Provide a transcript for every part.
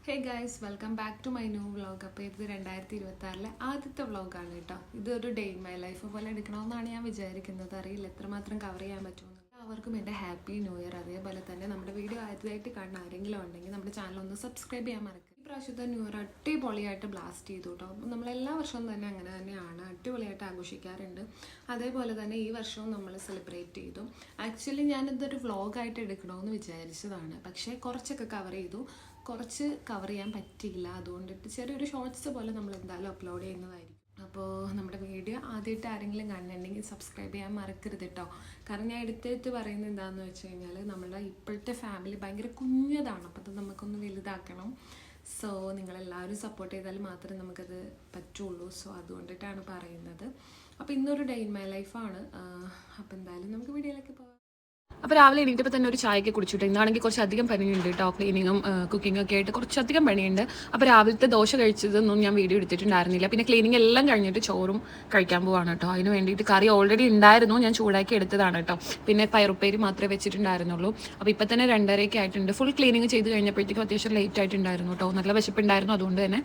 Hey guys, welcome back to my new vlog. അപ്പോൾ ഇത് 2026 ആദ്യത്തെ വ്ളോഗാണ് കേട്ടോ. ഇതൊരു ഡേ ഇൻ മൈ ലൈഫ് പോലെ എടുക്കണമെന്നാണ് ഞാൻ വിചാരിക്കുന്നത്. അറിയില്ല എത്രമാത്രം കവർ ചെയ്യാൻ പറ്റുമെന്ന്. എല്ലാവർക്കും എൻ്റെ ഹാപ്പി ന്യൂ ഇയർ. അതേപോലെ തന്നെ നമ്മുടെ വീഡിയോ ആദ്യമായിട്ട് കാണുന്ന ആരെങ്കിലും ഉണ്ടെങ്കിൽ നമ്മുടെ ചാനൽ ഒന്ന് സബ്സ്ക്രൈബ് ചെയ്യാൻ മറക്കുക. ഈ പ്രാവശ്യത്തെ ന്യൂ ഇയർ അടിപൊളിയായിട്ട് ബ്ലാസ്റ്റ് ചെയ്തു കേട്ടോ. നമ്മളെല്ലാ വർഷവും തന്നെ അങ്ങനെ തന്നെയാണ്, അടിപൊളിയായിട്ട് ആഘോഷിക്കാറുണ്ട്. അതേപോലെ തന്നെ ഈ വർഷവും നമ്മൾ സെലിബ്രേറ്റ് ചെയ്തു. ആക്ച്വലി ഞാനിതൊരു വ്ളോഗായിട്ട് എടുക്കണമെന്ന് വിചാരിച്ചതാണ്, പക്ഷേ കുറച്ചൊക്കെ കവർ ചെയ്തു, കുറച്ച് കവർ ചെയ്യാൻ പറ്റിയില്ല. അതുകൊണ്ടിട്ട് ചെറിയൊരു ഷോർട്സ് പോലെ നമ്മൾ എന്തായാലും അപ്ലോഡ് ചെയ്യുന്നതായിരിക്കും. അപ്പോൾ നമ്മുടെ വീഡിയോ ആദ്യമായിട്ട് ആരെങ്കിലും കാണുന്നുണ്ടെങ്കിൽ സബ്സ്ക്രൈബ് ചെയ്യാൻ മറക്കരുത് കേട്ടോ. കാരണം ഞാൻ എടുത്തെടുത്ത് പറയുന്നത് എന്താണെന്ന് വെച്ച് കഴിഞ്ഞാൽ നമ്മുടെ ഇപ്പോഴത്തെ ഫാമിലി ഭയങ്കര കുഞ്ഞതാണ്. അപ്പോൾ അത് നമുക്കൊന്ന് വലുതാക്കണം. സോ നിങ്ങളെല്ലാവരും സപ്പോർട്ട് ചെയ്താൽ മാത്രമേ നമുക്കത് പറ്റുള്ളൂ. സോ അതുകൊണ്ടിട്ടാണ് പറയുന്നത്. അപ്പോൾ ഇന്നൊരു ഡേ ഇൻ മൈ ലൈഫാണ്. അപ്പോൾ എന്തായാലും നമുക്ക് വീഡിയോയിലേക്ക് പോകാം. അപ്പോൾ രാവിലെ എണീറ്റപ്പോൾ തന്നെ ഒരു ചായയൊക്കെ കുടിച്ചിട്ട് ഇന്നാണെങ്കിൽ കുറച്ചധികം പണിയുണ്ട് കേട്ടോ. ക്ലീനിങ്ങും കുക്കിങ്ങും ഒക്കെ ആയിട്ട് കുറച്ചധികം പണിയുണ്ട്. അപ്പോൾ രാവിലത്തെ ദോശ കഴിച്ചതൊന്നും ഞാൻ വീഡിയോ എടുത്തിട്ടുണ്ടായിരുന്നില്ല. പിന്നെ ക്ലീനിങ് എല്ലാം കഴിഞ്ഞിട്ട് ചോറും കഴിക്കാൻ പോവാണ് കേട്ടോ. അതിന് വേണ്ടിയിട്ട് കറി ഓൾറെഡി ഉണ്ടായിരുന്നു, ഞാൻ ചൂടാക്കി എടുത്തതാണ് കേട്ടോ. പിന്നെ പയറുപ്പേരി മാത്രമേ വെച്ചിട്ടുണ്ടായിരുന്നുള്ളൂ. അപ്പോൾ ഇപ്പം തന്നെ 2:30 ആയിട്ടുണ്ട്. ഫുൾ ക്ലീനിങ് ചെയ്ത് കഴിഞ്ഞപ്പോഴത്തേക്കും അത്യാവശ്യം ലേറ്റ് ആയിട്ടുണ്ടായിരുന്നു കേട്ടോ. നല്ല വിശപ്പുണ്ടായിരുന്നു, അതുകൊണ്ട് തന്നെ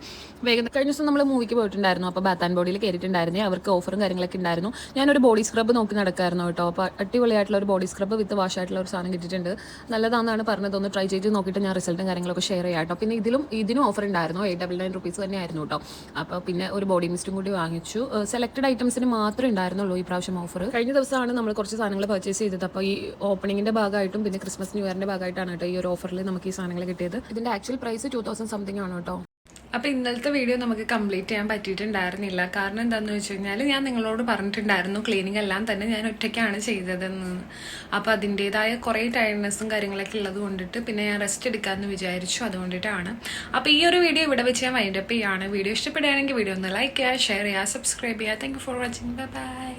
വേഗം. കഴിഞ്ഞ ദിവസം നമ്മൾ മൂവിക്ക് പോയിട്ടുണ്ടായിരുന്നു. അപ്പോൾ ബാത്ത് ആൻഡ് ബോഡിയിൽ കയറിയിട്ടുണ്ടായിരുന്നേ. അവർക്ക് ഓഫറും കാര്യങ്ങളൊക്കെ ഉണ്ടായിരുന്നു. ഞാനൊരു ബോഡി സ്ക്രബ് നോക്കി നടക്കായിരുന്നു കേട്ടോ. അപ്പോൾ അടിപൊളിയായിട്ടുള്ള ഒരു ബോഡി സ്ക്രബ് വിത്ത് വാഷായിട്ടുള്ള ഒരു സാധനം കിട്ടിയിട്ടുണ്ട്. നല്ലതാണെന്നാണ് പറഞ്ഞത്. ഒന്ന് ട്രൈ ചെയ്ത് നോക്കിയിട്ട് ഞാൻ റിസൾട്ടും കാര്യങ്ങളൊക്കെ ഷെയർ ചെയ്യാം കേട്ടോ. പിന്നെ ഇതിനും ഓഫർ ഉണ്ടായിരുന്നു. 899 rupees തന്നെ ആയിരുന്നു കേട്ടോ. അപ്പോൾ പിന്നെ ഒരു ബോഡി മിസ്റ്റും കൂടി വാങ്ങിച്ചു. സെലക്റ്റഡ് ഐറ്റംസിന് മാത്രമേ ഉണ്ടായിരുന്നുള്ളൂ ഈ പ്രാവശ്യം ഓഫർ. കഴിഞ്ഞ ദിവസമാണ് നമ്മൾ കുറച്ച് സാധനങ്ങൾ പർച്ചേസ് ചെയ്തത്. അപ്പോൾ ഈ ഓപ്പണിങ്ങിൻ്റെ ഭാഗമായിട്ടും പിന്നെ ക്രിസ്മസ് ന്യൂ ഇയറിൻ്റെ ഭാഗമായിട്ടാണ് കേട്ടോ ഈ ഒരു ഓഫറിൽ നമുക്ക് ഈ സാധനങ്ങൾ കിട്ടിയത്. ഇതിൻ്റെ ആക്ച്വൽ പ്രൈസ് 2000 സംതിങ് ആണ് കേട്ടോ. അപ്പോൾ ഇന്നലത്തെ വീഡിയോ നമുക്ക് കംപ്ലീറ്റ് ചെയ്യാൻ പറ്റിയിട്ടുണ്ടായിരുന്നില്ല. കാരണം എന്താണെന്ന് വെച്ച് കഴിഞ്ഞാൽ ഞാൻ നിങ്ങളോട് പറഞ്ഞിട്ടുണ്ടായിരുന്നു ക്ലീനിങ് എല്ലാം തന്നെ ഞാൻ ഒറ്റയ്ക്കാണ് ചെയ്തതെന്ന്. അപ്പോൾ അതിൻ്റേതായ കുറേ ടയർഡ്നെസ്സും കാര്യങ്ങളൊക്കെ ഉള്ളത് കൊണ്ടിട്ട് പിന്നെ ഞാൻ റെസ്റ്റ് എടുക്കാമെന്ന് വിചാരിച്ചു. അതുകൊണ്ടിട്ടാണ്. അപ്പോൾ ഈ ഒരു വീഡിയോ ഇവിടെ വെച്ച് ഞാൻ വൈൻഡപ്പ് ചെയ്യാണ്. വീഡിയോ ഇഷ്ടപ്പെടുകയാണെങ്കിൽ വീഡിയോ ഒന്ന് ലൈക്ക് ചെയ്യുക, ഷെയർ ചെയ്യുക, സബ്സ്ക്രൈബ് ചെയ്യുക. Thank you for watching. Bye bye.